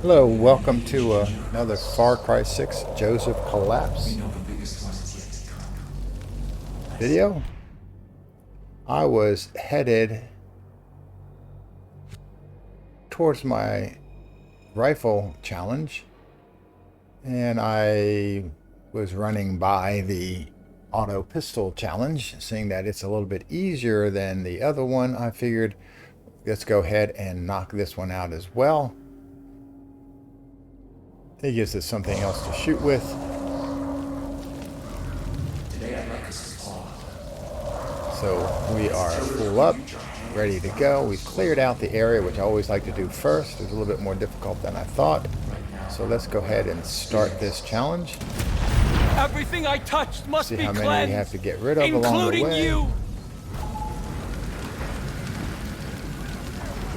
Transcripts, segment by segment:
Hello, welcome to another Far Cry 6 Joseph Collapse video. I was headed towards my rifle challenge, and I was running by the auto pistol challenge, seeing that it's a little bit easier than the other one. I figured let's go ahead and knock this one out as well. It gives us something else to shoot with. So we are full up, ready to go. We've cleared out the area, which I always like to do first. It's a little bit more difficult than I thought. So let's go ahead and start this challenge. Everything I touched must See be how many cleansed, we have to get rid of along the way. you.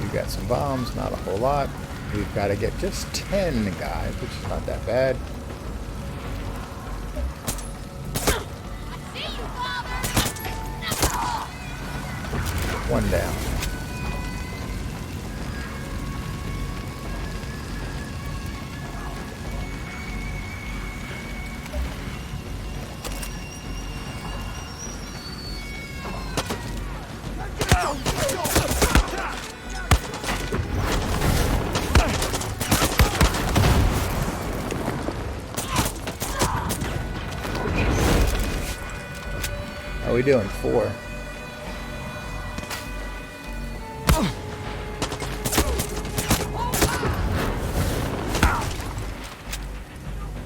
We've got some bombs, not a whole lot. We've got to get just 10 guys, which is not that bad. One down. How are we doing? 4.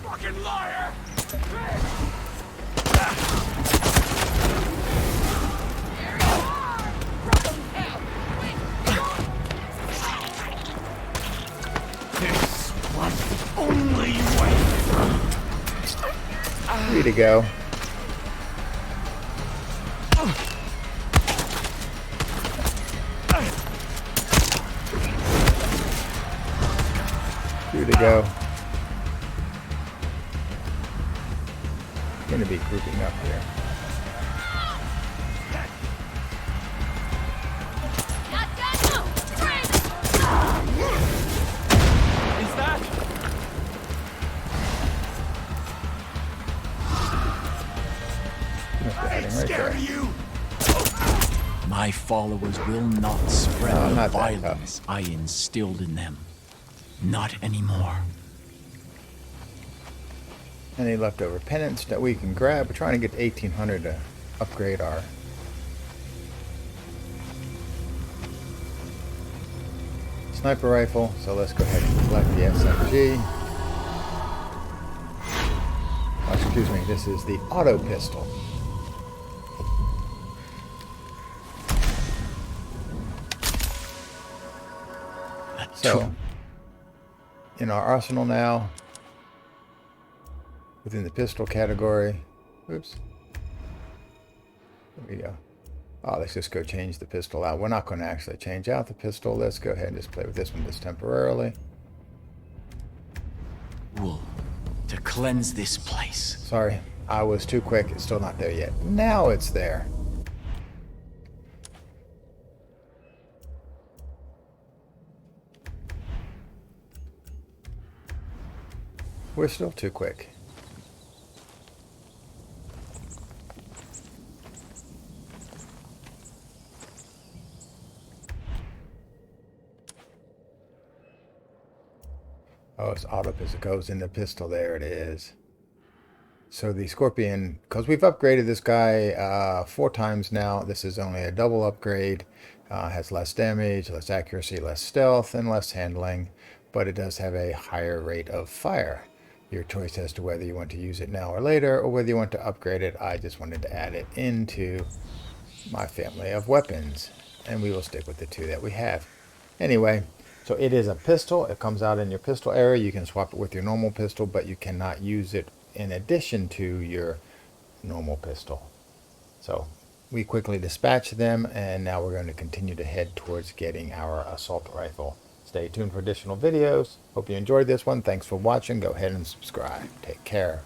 Fucking liar! This was the only way. 3 to go. Two to go. Going to be grouping up here. Is that? Right there. You? My followers will not spread No, the not that tough. violence I instilled in them. Not anymore. Any leftover penance that we can grab? We're trying to get to 1800 to upgrade our sniper rifle. So let's go ahead and collect the SMG. Oh, excuse me, this is the auto pistol. So, in our arsenal now, within the pistol category, oops, there we go. Oh, let's just go change the pistol out. We're not going to actually change out the pistol. Let's go ahead and just play with this one just temporarily. Wool to cleanse this place. Sorry, I was too quick. It's still not there yet. Now it's there. We're still too quick. Oh, it's auto pistol. It goes in the pistol. There it is. So the Scorpion, because we've upgraded this guy 4 times now. This is only a double upgrade. Has less damage, less accuracy, less stealth, and less handling. But it does have a higher rate of fire. Your choice as to whether you want to use it now or later, or whether you want to upgrade it. I just wanted to add it into my family of weapons, and we will stick with the 2 that we have. Anyway, so it is a pistol. It comes out in your pistol area. You can swap it with your normal pistol, but you cannot use it in addition to your normal pistol. So we quickly dispatch them, and now we're going to continue to head towards getting our assault rifle. Stay tuned for additional videos. Hope you enjoyed this one. Thanks for watching. Go ahead and subscribe. Take care.